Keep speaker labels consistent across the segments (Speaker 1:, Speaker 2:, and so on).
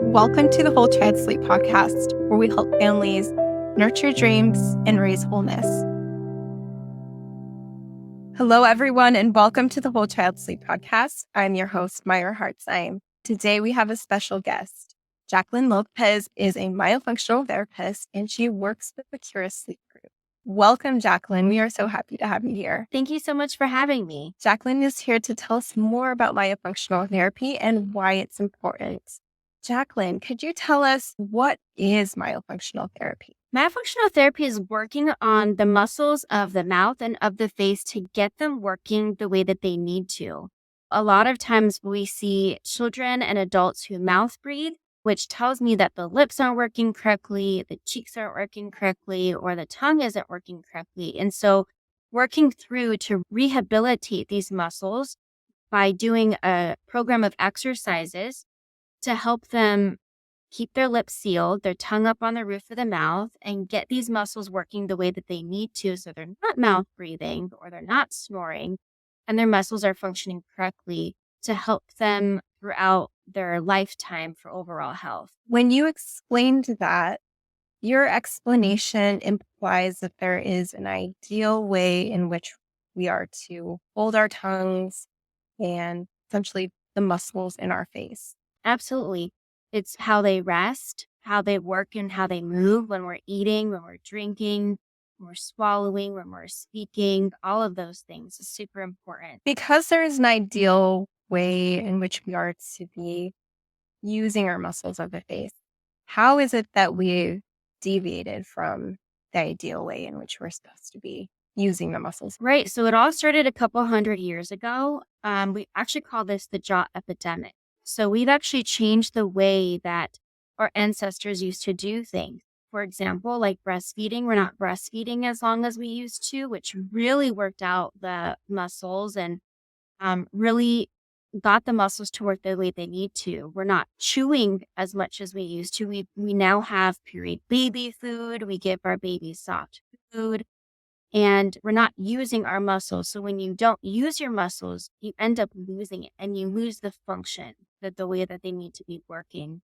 Speaker 1: Welcome to the Whole Child Sleep podcast, where we help families nurture dreams and raise wholeness. Hello, everyone, and welcome to the Whole Child Sleep podcast. I'm your host, Myra Hartzheim. Today, we have a special guest. Jacqueline Lopez is a myofunctional therapist, and she works with the CuraSleep group. Welcome, Jacqueline. We are so happy to have you here.
Speaker 2: Thank you so much for having me.
Speaker 1: Jacqueline is here to tell us more about myofunctional therapy and why it's important. Jacqueline, could you tell us what is myofunctional therapy?
Speaker 2: Myofunctional therapy is working on the muscles of the mouth and of the face to get them working the way that they need to. A lot of times we see children and adults who mouth breathe, which tells me that the lips aren't working correctly, the cheeks aren't working correctly, or the tongue isn't working correctly. And so working through to rehabilitate these muscles by doing a program of exercises to help them keep their lips sealed, their tongue up on the roof of the mouth, and get these muscles working the way that they need to so they're not mouth breathing or they're not snoring, and their muscles are functioning correctly to help them throughout their lifetime for overall health.
Speaker 1: When you explained that, your explanation implies that there is an ideal way in which we are to hold our tongues and essentially the muscles in our face.
Speaker 2: Absolutely. It's how they rest, how they work, and how they move when we're eating, when we're drinking, when we're swallowing, when we're speaking. All of those things is super important.
Speaker 1: Because there is an ideal way in which we are to be using our muscles of the face, how is it that we've deviated from the ideal way in which we're supposed to be using the muscles?
Speaker 2: Right. So it all started a couple hundred years ago. We actually call this the jaw epidemic. So we've actually changed the way that our ancestors used to do things. For example, like breastfeeding, we're not breastfeeding as long as we used to, which really worked out the muscles and really got the muscles to work the way they need to. We're not chewing as much as we used to. We now have pureed baby food. We give our babies soft food. And we're not using our muscles. So when you don't use your muscles, you end up losing it and you lose the function, the way that they need to be working.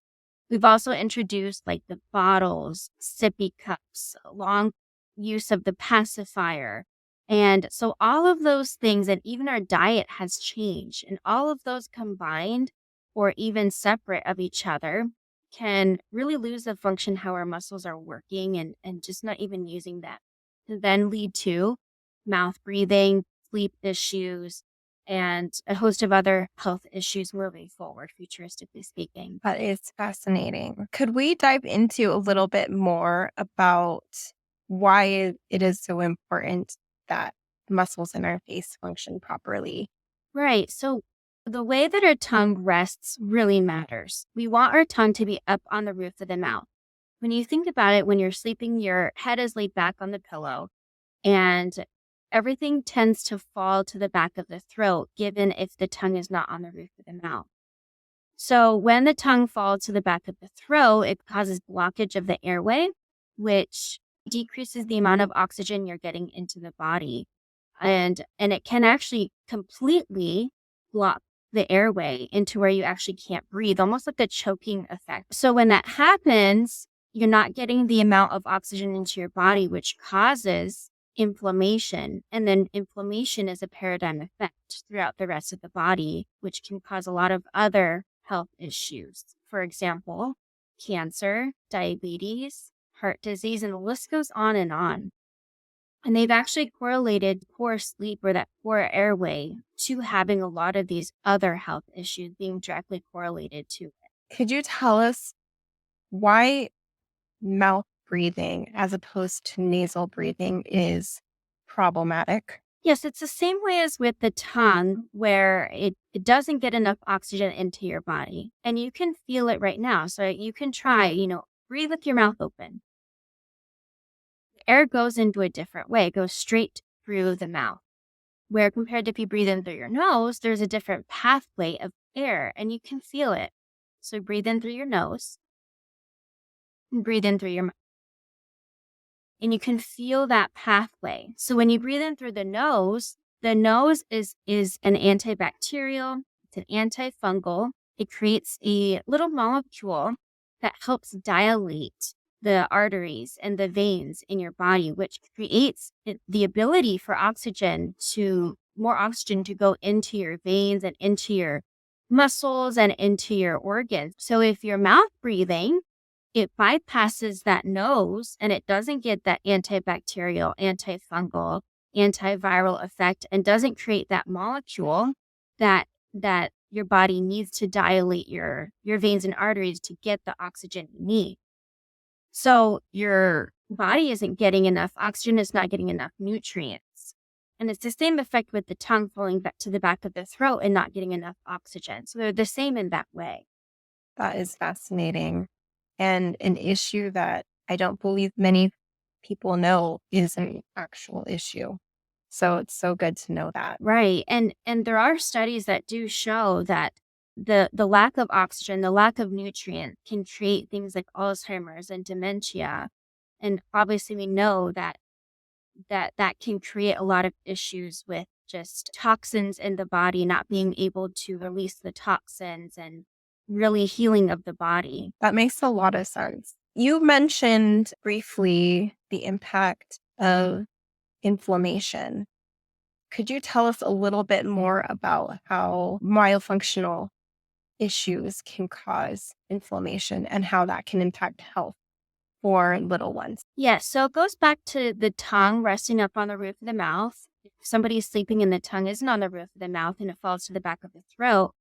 Speaker 2: We've also introduced like the bottles, sippy cups, long use of the pacifier. And so all of those things, and even our diet has changed. And all of those combined or even separate of each other can really lose the function how our muscles are working and just not even using that. To then lead to mouth breathing, sleep issues, and a host of other health issues moving forward, futuristically speaking.
Speaker 1: That is fascinating. Could we dive into a little bit more about why it is so important that muscles in our face function properly?
Speaker 2: Right. So the way that our tongue rests really matters. We want our tongue to be up on the roof of the mouth. When you think about it, when you're sleeping, your head is laid back on the pillow and everything tends to fall to the back of the throat, given if the tongue is not on the roof of the mouth. So when the tongue falls to the back of the throat, it causes blockage of the airway, which decreases the amount of oxygen you're getting into the body. And it can actually completely block the airway into where you actually can't breathe, almost like a choking effect. So when that happens, you're not getting the amount of oxygen into your body, which causes inflammation. And then inflammation is a paradigm effect throughout the rest of the body, which can cause a lot of other health issues. For example, cancer, diabetes, heart disease, and the list goes on. And they've actually correlated poor sleep or that poor airway to having a lot of these other health issues being directly correlated to it.
Speaker 1: Could you tell us why mouth breathing as opposed to nasal breathing is problematic?
Speaker 2: Yes, it's the same way as with the tongue, where it doesn't get enough oxygen into your body. And you can feel it right now. So you can try, breathe with your mouth open. Air goes into a different way. It goes straight through the mouth. Where compared to if you breathe in through your nose, there's a different pathway of air and you can feel it. So breathe in through your nose and breathe in through your mouth. And you can feel that pathway. So when you breathe in through the nose is an antibacterial, it's an antifungal. It creates a little molecule that helps dilate the arteries and the veins in your body, which creates the ability for more oxygen to go into your veins and into your muscles and into your organs. So if you're mouth breathing, it bypasses that nose and it doesn't get that antibacterial, antifungal, antiviral effect and doesn't create that molecule that your body needs to dilate your veins and arteries to get the oxygen you need. So your body isn't getting enough oxygen, it's not getting enough nutrients. And it's the same effect with the tongue falling back to the back of the throat and not getting enough oxygen. So they're the same in that way.
Speaker 1: That is fascinating, and an issue that I don't believe many people know is an actual issue. So it's so good to know that.
Speaker 2: Right. And there are studies that do show that the lack of oxygen, the lack of nutrient can create things like Alzheimer's and dementia. And obviously we know that can create a lot of issues with just toxins in the body, not being able to release the toxins and really healing of the body.
Speaker 1: That makes a lot of sense. You mentioned briefly the impact of inflammation. Could you tell us a little bit more about how myofunctional issues can cause inflammation and how that can impact health for little ones?
Speaker 2: Yeah, so it goes back to the tongue resting up on the roof of the mouth. If somebody's sleeping and the tongue isn't on the roof of the mouth and it falls to the back of the throat,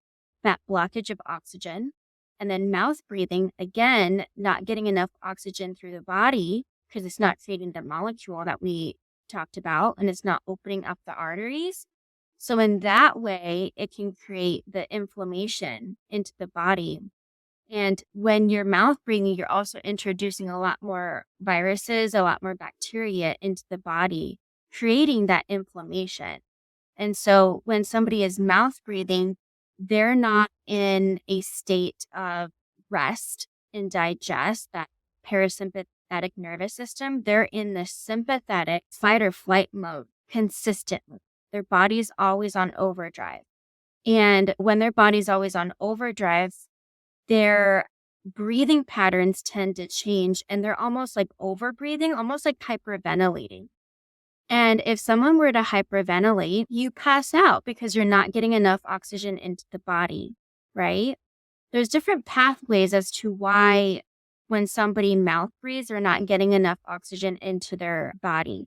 Speaker 2: that blockage of oxygen. And then mouth breathing, again, not getting enough oxygen through the body because it's not creating the molecule that we talked about and it's not opening up the arteries. So in that way, it can create the inflammation into the body. And when you're mouth breathing, you're also introducing a lot more viruses, a lot more bacteria into the body, creating that inflammation. And so when somebody is mouth breathing, they're not in a state of rest and digest, that parasympathetic nervous system. They're in the sympathetic fight or flight mode consistently. Their body's always on overdrive. And when their body's always on overdrive, their breathing patterns tend to change and they're almost like overbreathing, almost like hyperventilating. And if someone were to hyperventilate, you pass out because you're not getting enough oxygen into the body, right? There's different pathways as to why when somebody mouth breathes, they're not getting enough oxygen into their body.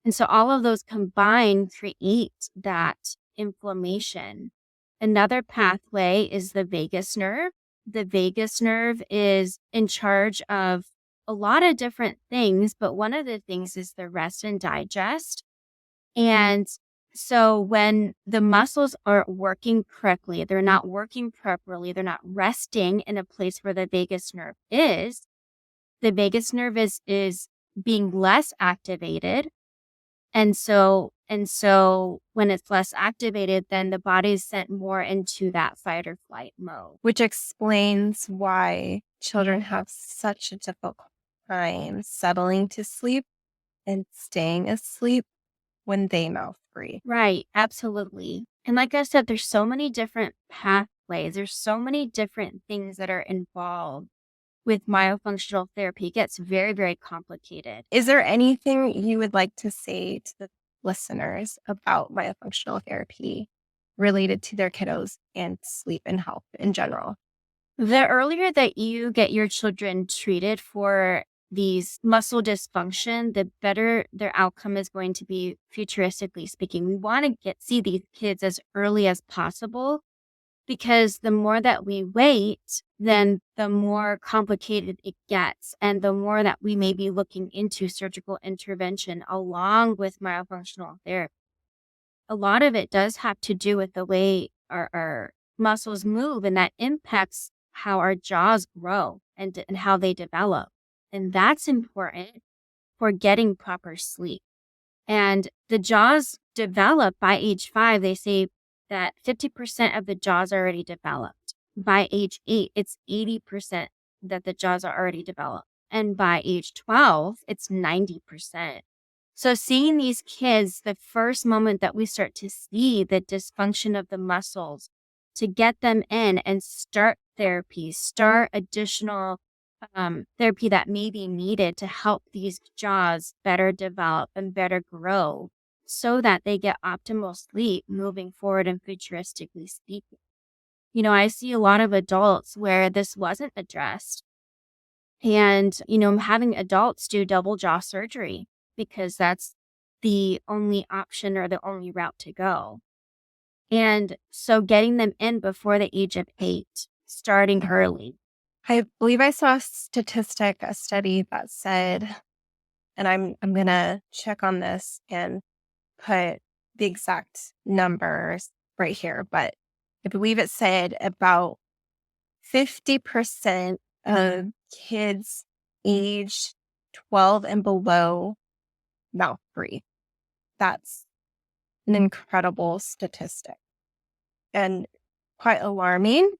Speaker 2: And so all of those combined create that inflammation. Another pathway is the vagus nerve. The vagus nerve is in charge of a lot of different things, but one of the things is the rest and digest. And so when the muscles aren't working correctly, they're not working properly, they're not resting in a place where the vagus nerve is, the vagus nerve is being less activated. And so when it's less activated, then the body is sent more into that fight or flight mode.
Speaker 1: Which explains why children have such a difficult time settling to sleep and staying asleep when they mouth breathe.
Speaker 2: Right, absolutely. And like I said, there's so many different pathways. There's so many different things that are involved with myofunctional therapy. It gets very, very complicated.
Speaker 1: Is there anything you would like to say to the listeners about myofunctional therapy related to their kiddos and sleep and health in general?
Speaker 2: The earlier that you get your children treated for these muscle dysfunction, the better their outcome is going to be, futuristically speaking. We want to see these kids as early as possible, because the more that we wait, then the more complicated it gets, and the more that we may be looking into surgical intervention along with myofunctional therapy. A lot of it does have to do with the way our muscles move, and that impacts how our jaws grow and how they develop. And that's important for getting proper sleep. And the jaws develop by age 5. They say that 50% of the jaws are already developed. By age 8, it's 80% that the jaws are already developed. And by age 12, it's 90%. So seeing these kids, the first moment that we start to see the dysfunction of the muscles, to get them in and start therapy, start additional therapy that may be needed to help these jaws better develop and better grow so that they get optimal sleep moving forward and futuristically speaking. I see a lot of adults where this wasn't addressed and, having adults do double jaw surgery because that's the only option or the only route to go. And so getting them in before the age of 8, starting early.
Speaker 1: I believe I saw a study that said, and I'm going to check on this and put the exact numbers right here, but I believe it said about 50% of kids aged 12 and below mouth breathe. That's an incredible statistic and quite alarming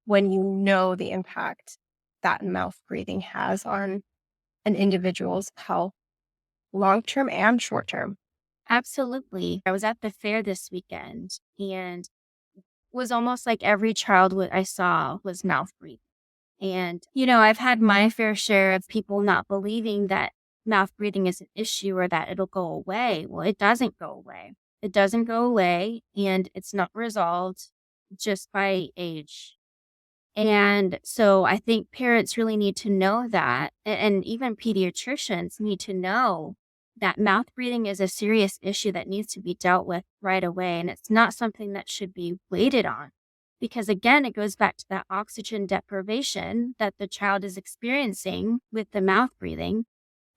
Speaker 1: when you know the impact that mouth breathing has on an individual's health, long-term and short-term.
Speaker 2: Absolutely. I was at the fair this weekend and was almost like every child I saw was mouth breathing. And, I've had my fair share of people not believing that mouth breathing is an issue or that it'll go away. Well, it doesn't go away. It doesn't go away, and it's not resolved just by age. And so I think parents really need to know that, and even pediatricians need to know that mouth breathing is a serious issue that needs to be dealt with right away. And it's not something that should be waited on. Because again, it goes back to that oxygen deprivation that the child is experiencing with the mouth breathing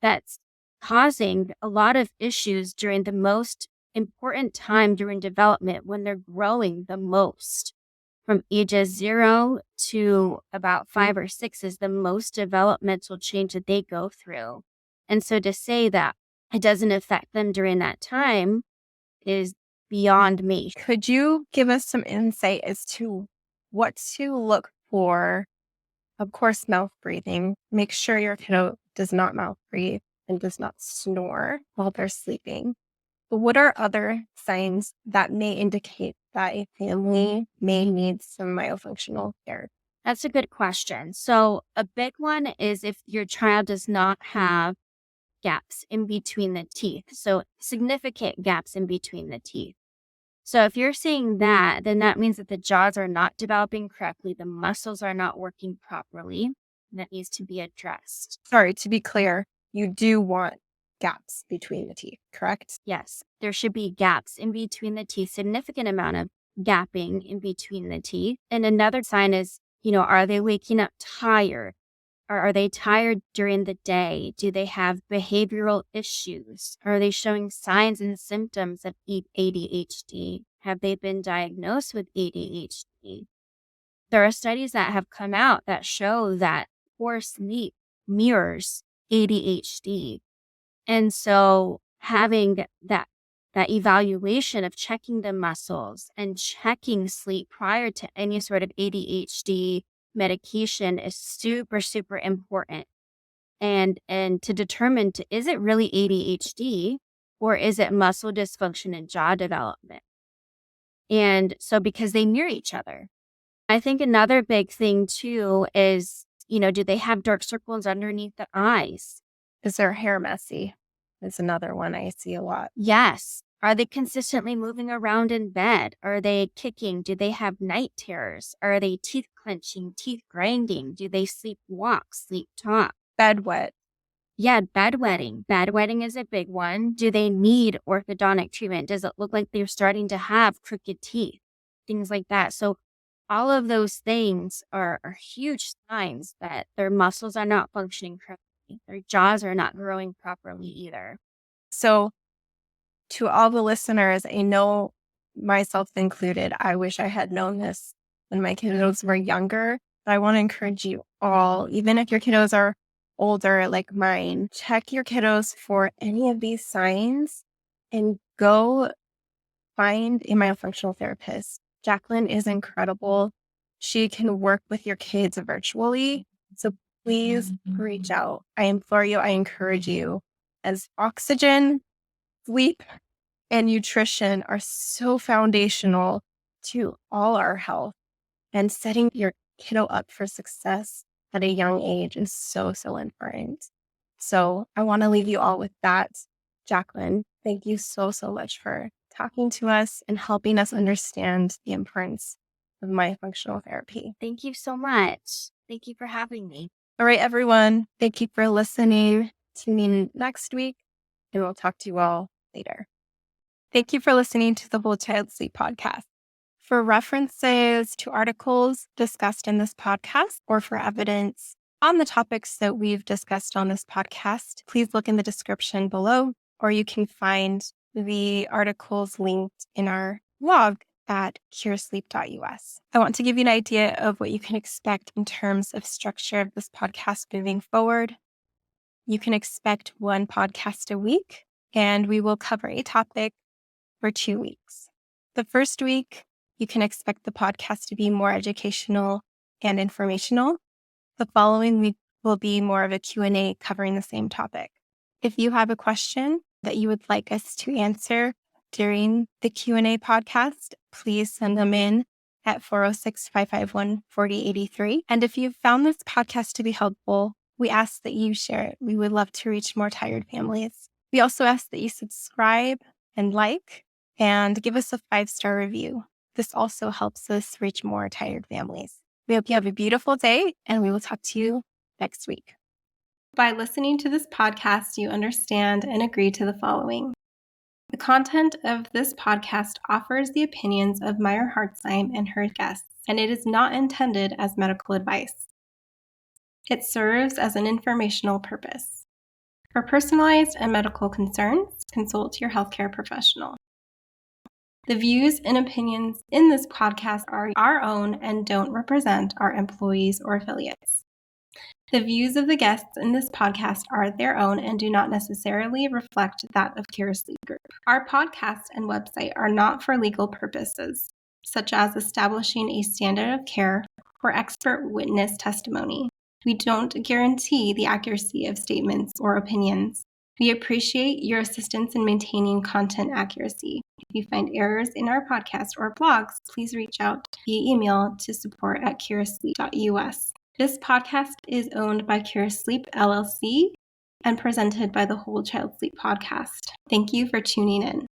Speaker 2: that's causing a lot of issues during the most important time during development when they're growing the most. From ages 0 to about 5 or 6 is the most developmental change that they go through. And so to say that it doesn't affect them during that time is beyond me.
Speaker 1: Could you give us some insight as to what to look for? Of course, mouth breathing. Make sure your kiddo does not mouth breathe and does not snore while they're sleeping. But what are other signs that may indicate that a family may need some myofunctional therapy?
Speaker 2: That's a good question. So a big one is if your child does not have gaps in between the teeth. So significant gaps in between the teeth. So if you're seeing that, then that means that the jaws are not developing correctly. The muscles are not working properly. And that needs to be addressed.
Speaker 1: Sorry, to be clear, you do want gaps between the teeth, correct?
Speaker 2: Yes, there should be gaps in between the teeth, significant amount of gapping in between the teeth. And another sign is, are they waking up tired? Or are they tired during the day? Do they have behavioral issues? Are they showing signs and symptoms of ADHD? Have they been diagnosed with ADHD? There are studies that have come out that show that poor sleep mirrors ADHD. And so having that evaluation of checking the muscles and checking sleep prior to any sort of ADHD medication is super, super important. And to determine is it really ADHD or is it muscle dysfunction and jaw development? And so because they mirror each other. I think another big thing too is, do they have dark circles underneath the eyes?
Speaker 1: Is their hair messy? Is another one I see a lot.
Speaker 2: Yes. Are they consistently moving around in bed? Are they kicking? Do they have night terrors? Are they teeth clenching, teeth grinding? Do they sleep walk, sleep talk?
Speaker 1: Bedwet.
Speaker 2: Yeah, bedwetting. Bedwetting is a big one. Do they need orthodontic treatment? Does it look like they're starting to have crooked teeth? Things like that. So all of those things are huge signs that their muscles are not functioning correctly. Their jaws are not growing properly either.
Speaker 1: So to all the listeners, I know myself included, I wish I had known this when my kiddos were younger. But I want to encourage you all, even if your kiddos are older like mine, check your kiddos for any of these signs and go find a myofunctional therapist. Jacqueline is incredible. She can work with your kids virtually. So please reach out. I implore you, I encourage you, as oxygen, sleep, and nutrition are so foundational to all our health and setting your kiddo up for success at a young age is so, so important. So I want to leave you all with that. Jacqueline, thank you so, so much for talking to us and helping us understand the importance of myofunctional therapy.
Speaker 2: Thank you so much. Thank you for having me.
Speaker 1: All right, everyone. Thank you for listening. Tune in next week, and we'll talk to you all later. Thank you for listening to the Whole Child Sleep podcast. For references to articles discussed in this podcast or for evidence on the topics that we've discussed on this podcast, please look in the description below, or you can find the articles linked in our blog at CuraSleep.us. I want to give you an idea of what you can expect in terms of structure of this podcast moving forward. You can expect one podcast a week, and we will cover a topic for 2 weeks. The first week, you can expect the podcast to be more educational and informational. The following week will be more of a Q&A covering the same topic. If you have a question that you would like us to answer during the Q&A podcast, please send them in at 406-551-4083. And if you've found this podcast to be helpful, we ask that you share it. We would love to reach more tired families. We also ask that you subscribe and like and give us a 5-star review. This also helps us reach more tired families. We hope you have a beautiful day, and we will talk to you next week. By listening to this podcast, you understand and agree to the following. The content of this podcast offers the opinions of Myra Hartzheim and her guests, and it is not intended as medical advice. It serves as an informational purpose. For personalized and medical concerns, consult your healthcare professional. The views and opinions in this podcast are our own and don't represent our employees or affiliates. The views of the guests in this podcast are their own and do not necessarily reflect that of CuraSleep Group. Our podcast and website are not for legal purposes, such as establishing a standard of care or expert witness testimony. We don't guarantee the accuracy of statements or opinions. We appreciate your assistance in maintaining content accuracy. If you find errors in our podcast or blogs, please reach out via email to support@curasleep.us. This podcast is owned by CuraSleep LLC and presented by the Whole Child Sleep podcast. Thank you for tuning in.